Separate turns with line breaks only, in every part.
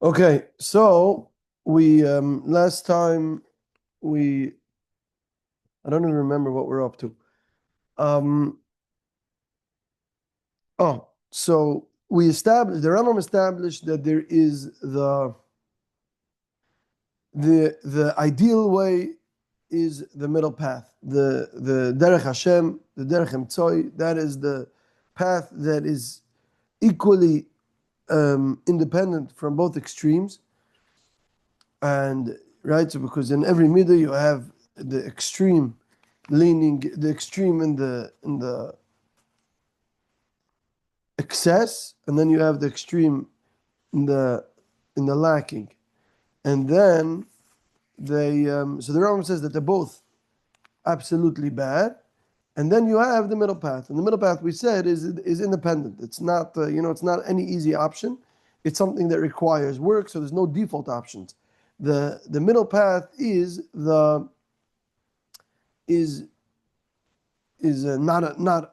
Okay, so we last time we I don't even remember what we're up to. Um so we established the Rambam established that there is the ideal way is the middle path. The Derech Hashem, the Derech Emtzoi, that is the path that is equally independent from both extremes. And right, so because in every middle you have the extreme leaning, the extreme in the excess, and then you have the extreme in the lacking. And then so the Rambam says that they're both absolutely bad. And then you have the middle path. And the middle path, we said, is independent. It's not it's not any easy option. It's something that requires work, so there's no default options. The middle path is not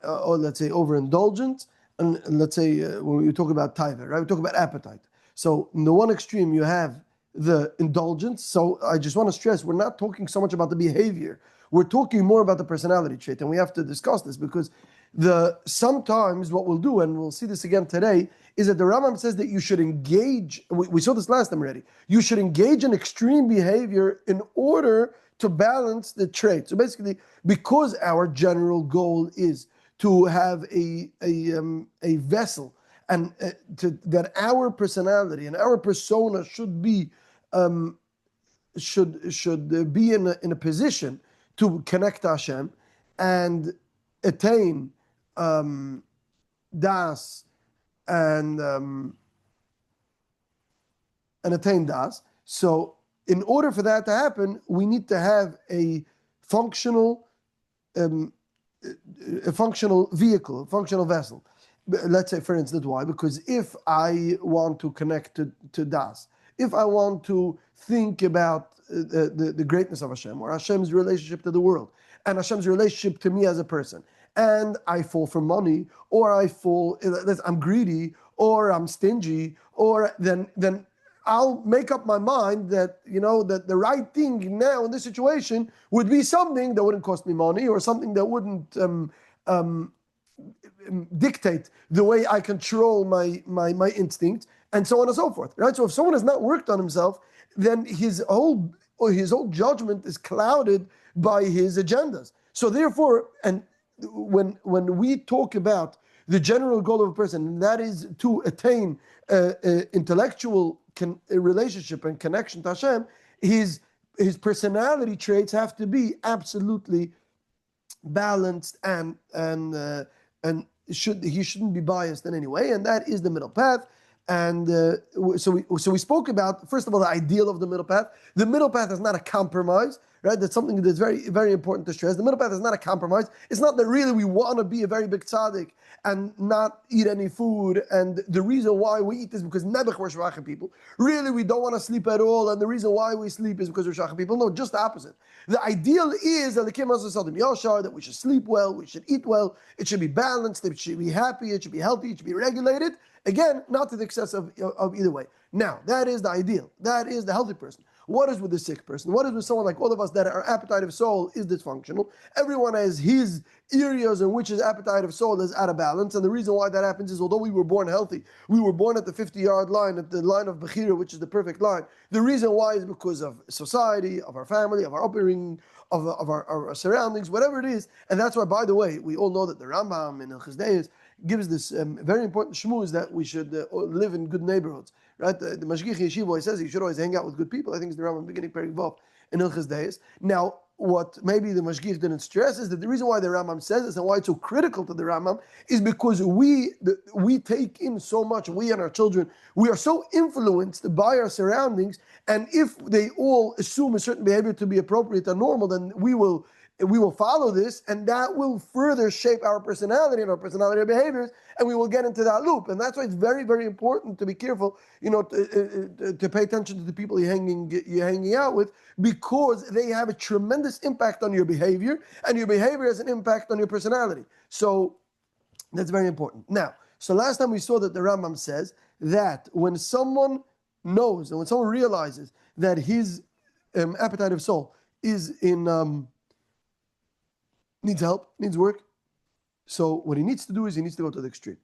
or let's say overindulgent, and let's say when we talk about taiva, right? We talk about appetite. So in the one extreme you have the indulgence. So I just want to stress we're not talking so much about the behavior. We're talking more about the personality trait, and we have to discuss this because the sometimes what we'll do, and we'll see this again today, is that the Rambam says that you should engage. We saw this last time already. You should engage in extreme behavior in order to balance the trait. So basically, because our general goal is to have a vessel, and that our personality and our persona should be should be in a position to connect to Hashem and attain das and attain das. So in order for that to happen, we need to have functional um, a functional vehicle, a functional vessel. Let's say, for instance, why? Because if I want to connect to Das, if I want to think about the greatness of Hashem, or Hashem's relationship to the world, and Hashem's relationship to me as a person, and I fall for money, or I'm greedy, or I'm stingy, or then I'll make up my mind that that the right thing now in this situation would be something that wouldn't cost me money, or something that wouldn't um, dictate the way I control my instincts, and so on and so forth. Right. So if someone has not worked on himself, then his whole judgment is clouded by his agendas. So therefore, and when we talk about the general goal of a person, and that is to attain intellectual relationship and connection to Hashem, his personality traits have to be absolutely balanced and he shouldn't be biased in any way, and that is the middle path. And so we spoke about, first of all, the ideal of the middle path. The middle path is not a compromise, right? That's something that's very, very important to stress. The middle path is not a compromise. It's not that really we want to be a very big tzaddik and not eat any food, and the reason why we eat is because nebuch we're shvachim people. Really, we don't want to sleep at all, and the reason why we sleep is because we're shvachim people. No, just the opposite. The ideal is that we should sleep well, we should eat well, it should be balanced, it should be happy, it should be healthy, it should be regulated. Again, not to the excess of either way. Now, that is the ideal. That is the healthy person. What is with the sick person? What is with someone like all of us that our appetite of soul is dysfunctional? Everyone has his areas in which his appetite of soul is out of balance. And the reason why that happens is, although we were born healthy, we were born at the 50-yard line, at the line of Bechira, which is the perfect line. The reason why is because of society, of our family, of our upbringing, of our surroundings, whatever it is. And that's why, by the way, we all know that the Rambam in Hilchos Deis gives this very important shmuz that we should live in good neighborhoods. Right? The Mashgiach Yeshiva says you should always hang out with good people. I think it's the Rambam beginning Pirkei Avos in Hilchos Deis. Now, what maybe the Mashgiach didn't stress is that the reason why the Rambam says this and why it's so critical to the Rambam is because we take in so much, we and our children, we are so influenced by our surroundings, and if they all assume a certain behavior to be appropriate and normal, then we will follow this, and that will further shape our personality and our personality behaviors, and we will get into that loop. And that's why it's very, very important to be careful, to pay attention to the people you're hanging out with, because they have a tremendous impact on your behavior, and your behavior has an impact on your personality. So that's very important. Now, so last time we saw that the Rambam says that when someone knows and when someone realizes that his appetite of soul is in needs help, needs work, so what he needs to do is he needs to go to the extreme.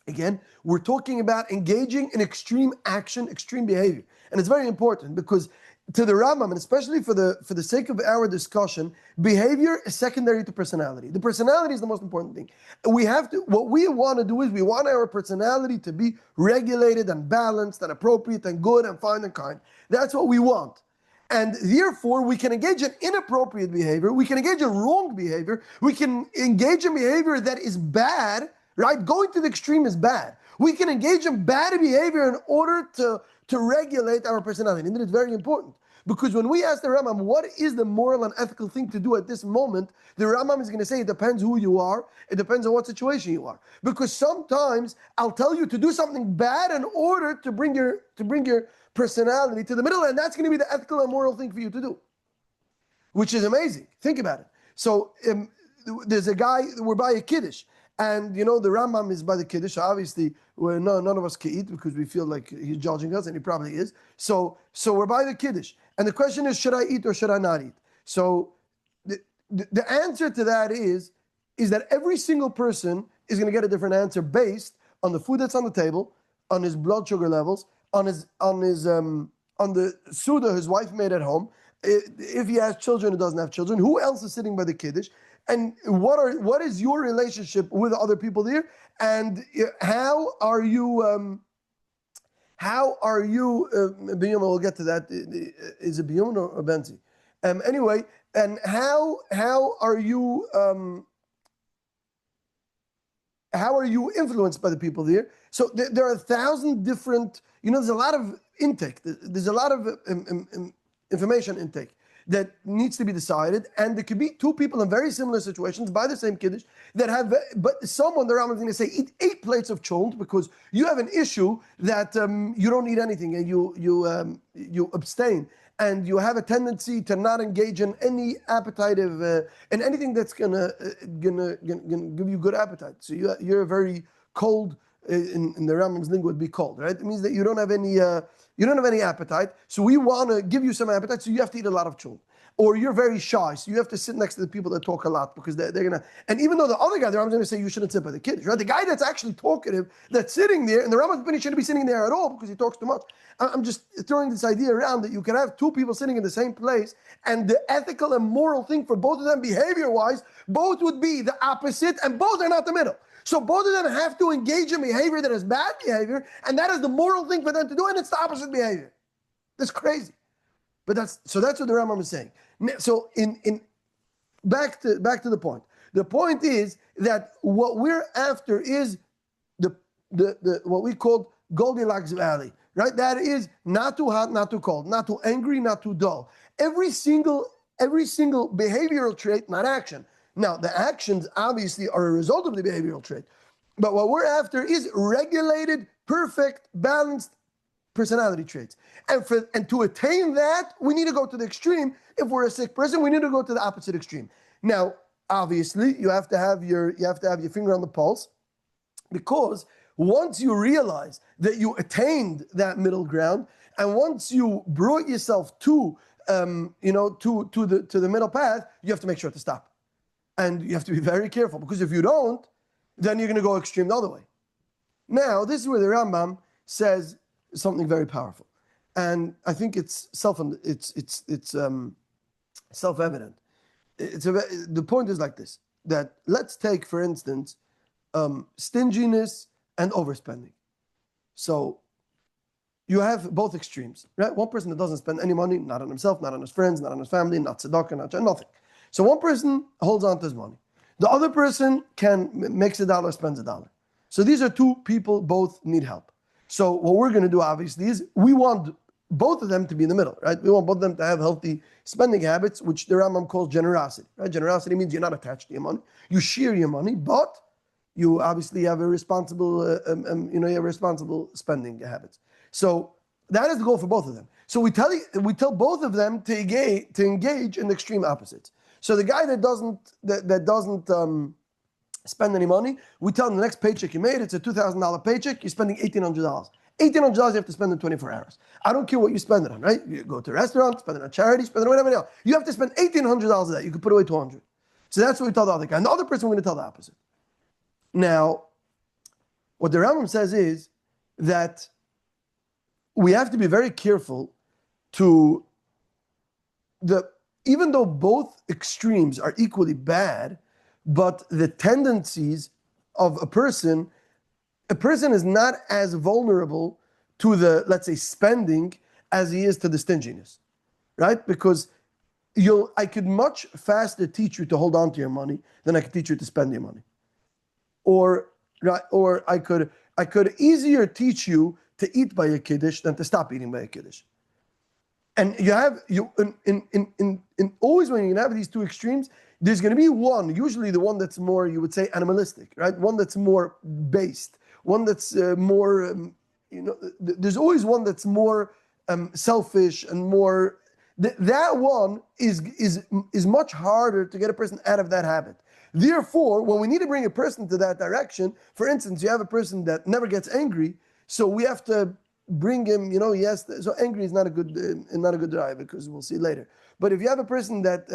Again, we're talking about engaging in extreme action, extreme behavior. And it's very important because to the Rambam, and especially for the sake of our discussion, behavior is secondary to personality. The personality is the most important thing. What we want to do is we want our personality to be regulated and balanced and appropriate and good and fine and kind. That's what we want. And therefore, we can engage in inappropriate behavior. We can engage in wrong behavior. We can engage in behavior that is bad, right? Going to the extreme is bad. We can engage in bad behavior in order to regulate our personality. And it's very important. Because when we ask the Rambam, what is the moral and ethical thing to do at this moment, the Rambam is going to say it depends who you are. It depends on what situation you are. Because sometimes I'll tell you to do something bad in order to bring your personality to the middle, and that's going to be the ethical and moral thing for you to do, which is amazing. Think about it. So there's a guy, we're by a Kiddush, and the Rambam is by the Kiddush. Obviously, none of us can eat because we feel like he's judging us, and he probably is. So we're by the Kiddush, and the question is, should I eat or should I not eat? So the answer to that is that every single person is going to get a different answer based on the food that's on the table, on his blood sugar levels, on the Suda his wife made at home, if he has children or doesn't have children, who else is sitting by the Kiddush, and what is your relationship with other people there, and how are you Biyum, we'll get to that. Is it Biyum or Benzi? Anyway, and how are you influenced by the people there? So there are 1,000 different, there's a lot of intake. There's a lot of information intake that needs to be decided. And there could be two people in very similar situations by the same Kiddush that have, but someone, the Rambam is going to say, eat 8 plates of cholent because you have an issue that you don't eat anything and you abstain. And you have a tendency to not engage in any appetitive, in anything that's gonna give you good appetite. So you're very cold. In the Rambam's lingo, would be cold, right? It means that you don't have any appetite. So we want to give you some appetite. So you have to eat a lot of chul. Or you're very shy, so you have to sit next to the people that talk a lot because they're gonna. And even though the other guy, the Rambam's going to say you shouldn't sit by the Kiddush, right? The guy that's actually talkative, that's sitting there, and the Rambam's opinion shouldn't be sitting there at all because he talks too much. I'm just throwing this idea around that you can have two people sitting in the same place, and the ethical and moral thing for both of them, behavior-wise, both would be the opposite, and both are not the middle. So both of them have to engage in behavior that is bad behavior, and that is the moral thing for them to do, and it's the opposite behavior. That's crazy. But that's what the Rambam is saying. So back to the point. The point is that what we're after is the what we call Goldilocks Valley, right? That is not too hot, not too cold, not too angry, not too dull. Every single behavioral trait, not action. Now, the actions obviously are a result of the behavioral trait. But what we're after is regulated, perfect, balanced personality traits. And to attain that, we need to go to the extreme. If we're a sick person, we need to go to the opposite extreme. Now, obviously, you have to have your finger on the pulse, because once you realize that you attained that middle ground, and once you brought yourself to the middle path, you have to make sure to stop. And you have to be very careful, because if you don't, then you're going to go extreme the other way. Now, this is where the Rambam says something very powerful, and I think it's self-evident. The point is like this: that let's take, for instance, stinginess and overspending. So you have both extremes, right? One person that doesn't spend any money, not on himself, not on his friends, not on his family, not tzedakah, not nothing. So one person holds on to his money. The other person makes $1, spends $1. So these are two people, both need help. So what we're going to do, obviously, is we want both of them to be in the middle, right? We want both of them to have healthy spending habits, which the Rambam calls generosity, right? Generosity means you're not attached to your money. You share your money, but you obviously have a responsible, spending habits. So that is the goal for both of them. So we tell both of them to engage in the extreme opposites. So the guy that doesn't spend any money, we tell him the next paycheck you made, it's a $2,000 paycheck, you're spending $1,800. $1,800 you have to spend in 24 hours. I don't care what you spend it on, right? You go to a restaurant, spend it on charity, spend it on whatever else. You have to spend $1,800 of that. You could put away 200. So that's what we tell the other guy. And the other person, we're going to tell the opposite. Now, what the Rambam says is that we have to be very careful to even though both extremes are equally bad, but the tendencies of a person is not as vulnerable to the, let's say, spending as he is to the stinginess, right? Because I could much faster teach you to hold on to your money than I could teach you to spend your money. Or I could easier teach you to eat by a kiddush than to stop eating by a kiddush. And always when you have these two extremes, there's going to be one, usually the one that's more, you would say, animalistic, right? One that's more based, one that's more, there's always one that's more selfish and more. That one is much harder to get a person out of that habit. Therefore, when we need to bring a person to that direction, for instance, you have a person that never gets angry, so we have to bring him, yes. So angry is not a good drive, because we'll see later. But if you have a person that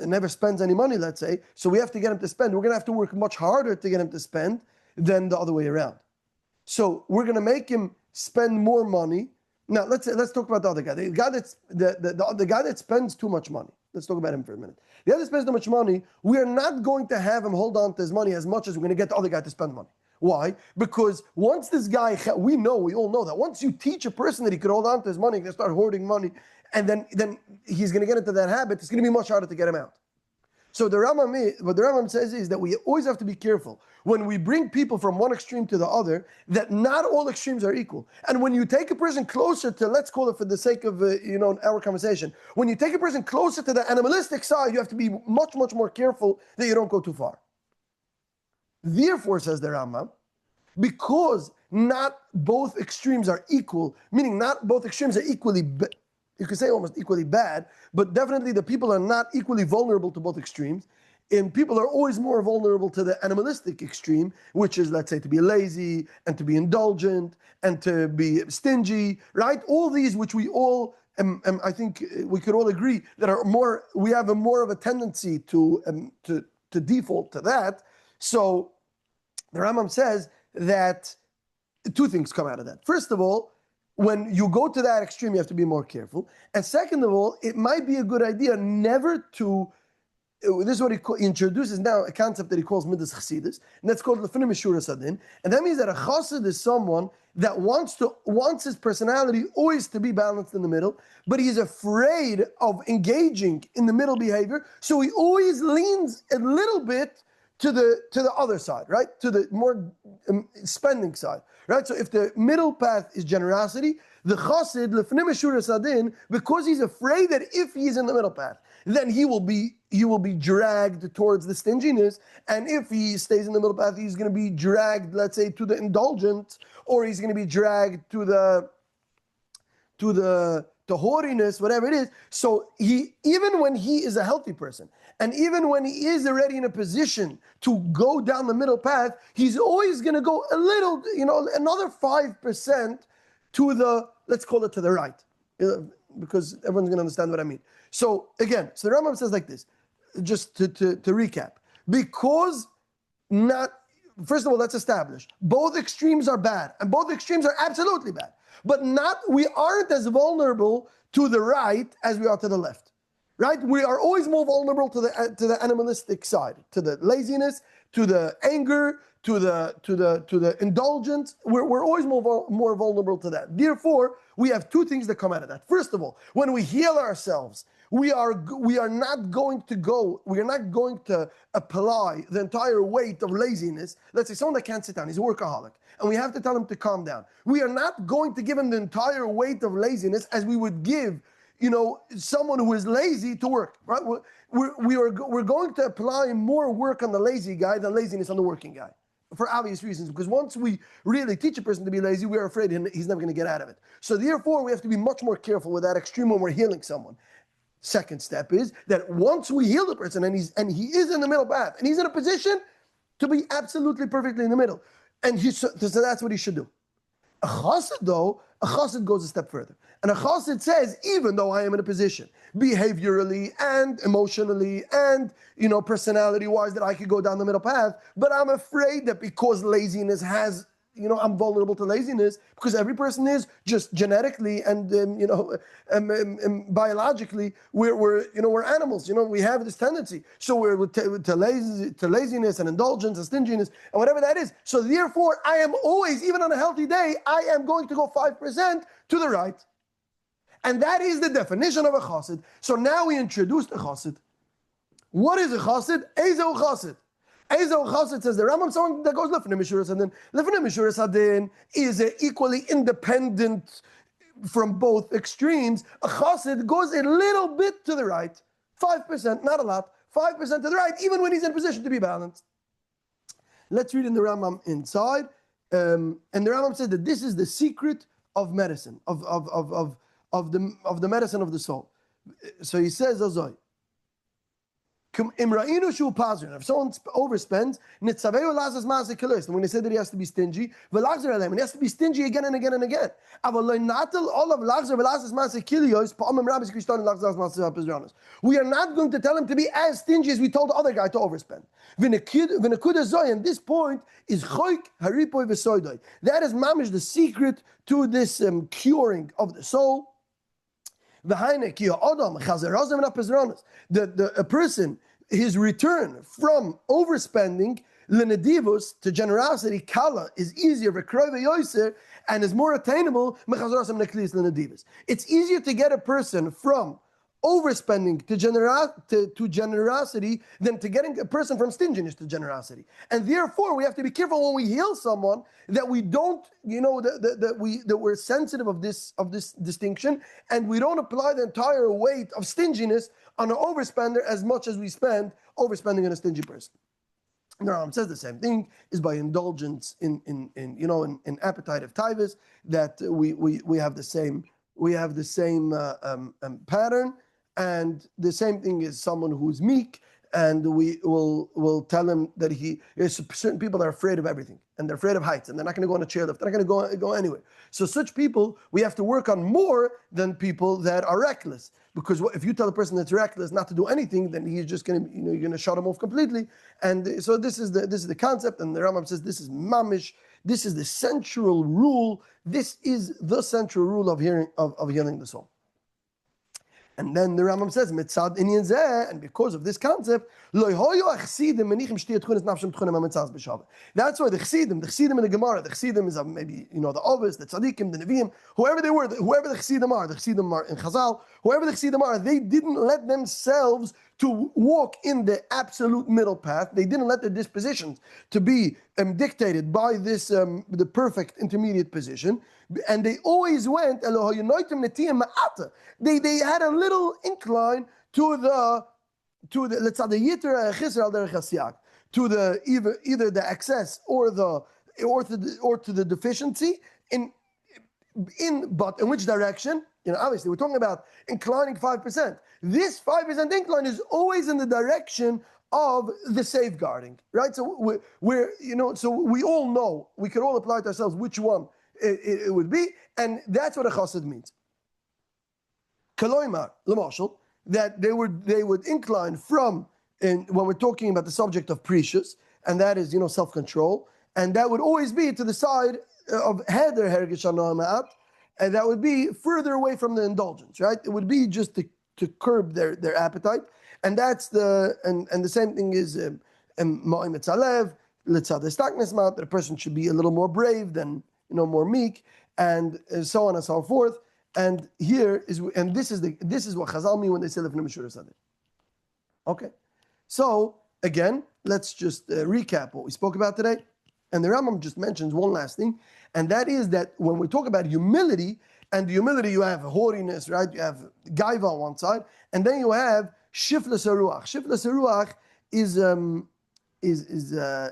never spends any money, let's say, so we have to get him to spend. We're going to have to work much harder to get him to spend than the other way around. So we're going to make him spend more money. Now let's talk about the other guy. The guy the guy that spends too much money. Let's talk about him for a minute. The guy that spends too much money, we are not going to have him hold on to his money as much as we're going to get the other guy to spend money. Why? Because once this guy, we all know that once you teach a person that he could hold on to his money, he can start hoarding money, and then he's going to get into that habit. It's going to be much harder to get him out. So what the Rambam says is that we always have to be careful when we bring people from one extreme to the other, that not all extremes are equal. And when you take a person closer to, let's call it for the sake of our conversation, when you take a person closer to the animalistic side, you have to be much, much more careful that you don't go too far. Therefore, says the Rambam, because not both extremes are equal, meaning not both extremes are equally, you could say almost equally bad, but definitely the people are not equally vulnerable to both extremes, and people are always more vulnerable to the animalistic extreme, which is, let's say, to be lazy, and to be indulgent, and to be stingy, right? All these which we all, I think we could all agree, that are more, we have more of a tendency to default to that. So the Rambam says that two things come out of that. First of all, when you go to that extreme, you have to be more careful. And second of all, it might be a good idea never to, this is what he introduces now, a concept that he calls midas chassidus, and that's called lefinim mishura sadin. And that means that a chassid is someone that wants his personality always to be balanced in the middle, but he's afraid of engaging in the middle behavior, so he always leans a little bit to the other side, right? To the more spending side, right? So if the middle path is generosity, the chassid, lefnim meshura sadin, because he's afraid that if he's in the middle path, then he will be dragged towards the stinginess, and if he stays in the middle path, he's going to be dragged, let's say, to the indulgence, or he's going to be dragged to the hoardiness, whatever it is. So even when he is a healthy person, and even when he is already in a position to go down the middle path, he's always going to go a little, another 5% to the, let's call it to the right, because everyone's going to understand what I mean. So again, the Rambam says like this, just to recap, because first of all, let's establish, both extremes are bad, and both extremes are absolutely bad, but we aren't as vulnerable to the right as we are to the left. Right? We are always more vulnerable to the animalistic side, to the laziness, to the anger, to the indulgence. We're always more vulnerable to that. Therefore, we have two things that come out of that. First of all, when we heal ourselves, we are not going to apply the entire weight of laziness. Let's say someone that can't sit down, he's a workaholic, and we have to tell him to calm down. We are not going to give him the entire weight of laziness as we would give someone who is lazy to work, right? We're going to apply more work on the lazy guy than laziness on the working guy, for obvious reasons. Because once we really teach a person to be lazy, we are afraid he's never going to get out of it. So therefore, we have to be much more careful with that extreme when we're healing someone. Second step is that once we heal the person and he is in the middle path and he's in a position to be absolutely perfectly in the middle. And so that's what he should do. A chassid, though, a chassid goes a step further. And a chassid says, even though I am in a position, behaviorally and emotionally and, personality-wise, that I could go down the middle path, but I'm afraid that because laziness has, I'm vulnerable to laziness, because every person is just genetically and, biologically, we're animals, we have this tendency. So we're to laziness and indulgence and stinginess and whatever that is. So therefore, I am always, even on a healthy day, I am going to go 5% to the right. And that is the definition of a chassid. So now we introduced a chassid. What is a chassid? Ezo chassid. Ezo chassid, says the Rambam, someone that goes lefnei mishuras hadin. Lefnei mishuras hadin is equally independent from both extremes. A chassid goes a little bit to the right, 5%, not a lot, 5% to the right, even when he's in position to be balanced. Let's read in the Rambam inside. And the Rambam says that this is the secret of medicine, of the medicine of the soul. So he says, Azoi, if someone overspends, and when they say that he has to be stingy, and he has to be stingy again and again and again. We are not going to tell him to be as stingy as we told the other guy to overspend. And this point is that is mamish, the secret to this curing of the soul. A person, his return from overspending lenedivus to generosity, kala, is easier and is more attainable. It's easier to get a person from overspending to generosity than to getting a person from stinginess to generosity. And therefore, we have to be careful when we heal someone that we don't, that we're sensitive of this distinction, and we don't apply the entire weight of stinginess on an overspender as much as we spend overspending on a stingy person. The Rambam says the same thing is by indulgence in appetite of tivus, that we have the same pattern. And the same thing is someone who's meek, and we will tell him that there's certain people that are afraid of everything, and they're afraid of heights, and they're not going to go on a chairlift, they're not going to go anywhere. So such people, we have to work on more than people that are reckless. Because if you tell a person that's reckless not to do anything, then he's just going to, you're going to shut him off completely. And so this is the concept, and the Rambam says this is mamish. This is the central rule. This is the central rule of healing the soul. And then the Rambam says, mitzad inyan zeh, and because of this concept, that's why the Chassidim in the Gemara, the Chassidim is maybe, the Avos, the Tzadikim, the Nevi'im, whoever they were, whoever the Chassidim are in Chazal, whoever the Chassidim are, they didn't let themselves to walk in the absolute middle path. They didn't let their dispositions to be dictated by this the perfect intermediate position, and they always went. They had a little incline to the let's say the yitter chisr al derech hasiyag, to the either the excess or to the deficiency but in which direction? Obviously we're talking about inclining 5%. This 5% incline is always in the direction of the safeguarding, right? So so we all know, we could all apply to ourselves which one it would be, and that's what a chassid means. Kaloimar, l'mashal, that they would incline from, when we're talking about the subject of precious, and that is self-control, and that would always be to the side of heder hergish ma'at, and that would be further away from the indulgence, right? It would be just to curb their appetite, and that's the same thing is ma'im etzalev, letzad estaknes ma'at, that a person should be a little more brave than more meek, and so on and so forth. And this is what Chazal mean when they say lefnei mishuras hadin. Okay, so again, let's just recap what we spoke about today. And the Rambam just mentions one last thing, and that is that when we talk about humility, and the humility, you have haughtiness, right? You have gaiva on one side, and then you have shiflas haruach. Shiflas haruach is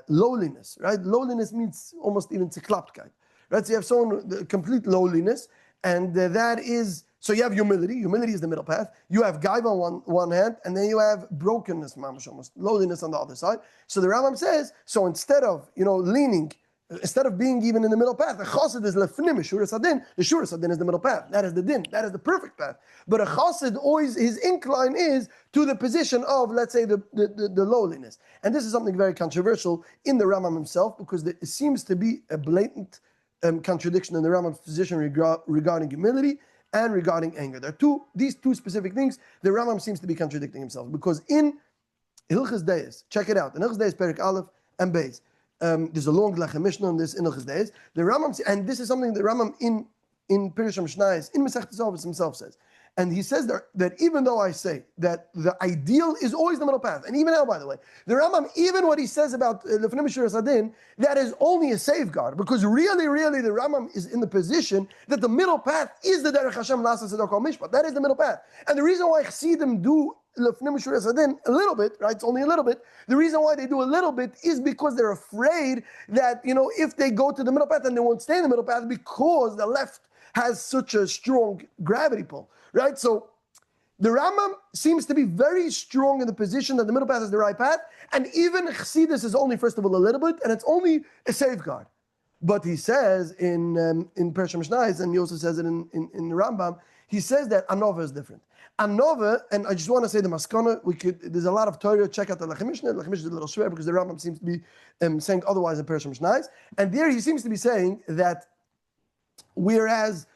lowliness, right? Lowliness means almost even tziklaptkeit, right? So you have someone complete lowliness, and that is So you have humility. Humility is the middle path. You have gaiva on one hand, and then you have brokenness, mamash almost, lowliness on the other side. So the Rambam says, so instead of leaning, instead of being even in the middle path, a chassid is lefnim, shuras adin. The shuras adin is the middle path. That is the din. That is the perfect path. But a chassid always, his incline is to the position of, let's say, the lowliness. And this is something very controversial in the Rambam himself, because it seems to be a blatant contradiction in the Rambam's position regarding humility and regarding anger. There are these two specific things. The Rambam seems to be contradicting himself, because in Hilchos Deis, check it out, in Hilchos Deis, Perek Aleph and Beis, there's a long Lechem Mishnah on this in Hilchos Deis. The Rambam, and this is something the Rambam in Pirkei Mishnayos, in Masechet Avos himself says, and he says that even though I say that the ideal is always the middle path, and even now, by the way, the Rambam, even what he says about Lefnim Shuras Adin, that is only a safeguard, because really, the Rambam is in the position that the middle path is the Derech Hashem La'aseh Tzedakah Mishpat. That is the middle path. And the reason why Chassidim do Lefnim Shuras Adin a little bit, right? It's only a little bit. The reason why they do a little bit is because they're afraid that, if they go to the middle path, then they won't stay in the middle path, because the left has such a strong gravity pull. Right? So the Rambam seems to be very strong in the position that the middle path is the right path, and even Chassidus is only, first of all, a little bit, and it's only a safeguard. But he says in Pirkei Mishnayos, and he also says it in the Rambam, he says that Anova is different. Anova, and I just want to say the Maskana, there's a lot of Torah, check out the Lechem Mishnah. The Lechem Mishnah is a little swear, because the Rambam seems to be saying otherwise in Pirkei Mishnayos, and there he seems to be saying that whereas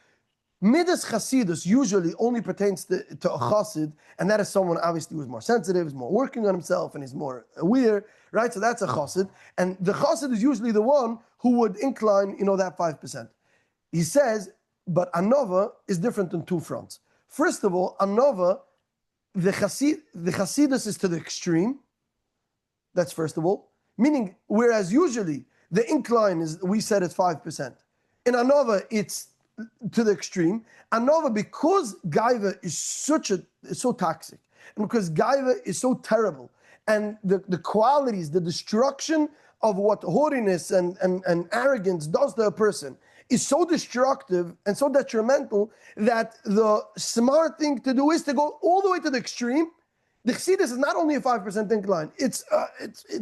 Midas Chasidus usually only pertains to a Chassid, and that is someone obviously who's more sensitive, is more working on himself, and is more aware, right? So that's a Chassid. And the Chassid is usually the one who would incline, that 5%. He says, but Anova is different on two fronts. First of all, Anova, the Chasidus is to the extreme. That's first of all. Meaning, whereas usually the incline is, we said it's 5%. In Anova, it's to the extreme. Anova, because Gaiva is so toxic, and because Gaiva is so terrible, and the qualities, the destruction of what haughtiness and arrogance does to a person is so destructive and so detrimental, that the smart thing to do is to go all the way to the extreme. The Chassidus is not only a 5% incline, it's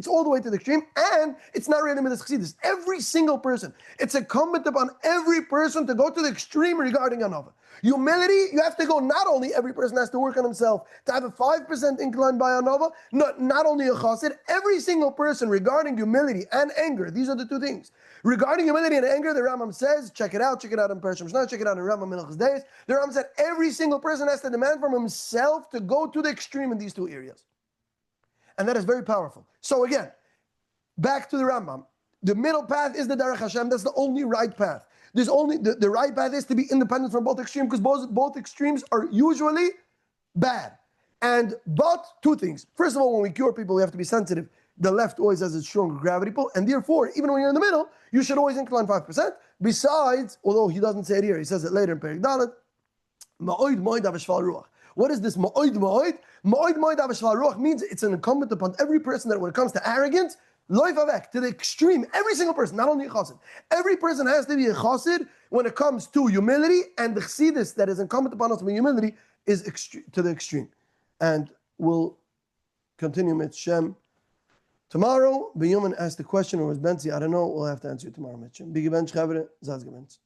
all the way to the extreme, and it's not really Midas Chassidus. Every single person, it's incumbent upon every person to go to the extreme regarding Anova. Humility, you have to go, not only every person has to work on himself to have a 5% incline by Anova, not only a Chassid, every single person regarding humility and anger, these are the two things. Regarding humility and anger, the Rambam says, check it out in Pirkei Mishnah, check it out in Rambam in Hilchos Deis. The Rambam said every single person has to demand from himself to go to the extreme in these two areas. And that is very powerful. So again, back to the Rambam. The middle path is the Derech Hashem. That's the only right path. There's only the right path is to be independent from both extremes, because both extremes are usually bad. But two things. First of all, when we cure people, we have to be sensitive. The left always has a stronger gravity pull, and therefore, even when you're in the middle, you should always incline 5%. Besides, although he doesn't say it here, he says it later in Perek Dalet, Ma'oid Moed Avashval Ruach. What is this Ma'oid Moed? Ma'oid Moed Avashval Ruach means it's an incumbent upon every person that when it comes to arrogance, loif avek, to the extreme, every single person, not only a chassid. Every person has to be a chassid when it comes to humility, and the chassidus that is incumbent upon us with humility is to the extreme. And we'll continue with Shem tomorrow. Benjamin asked the question, or was Benzi, I don't know, we'll have to answer it tomorrow. Big event, Zazgevent.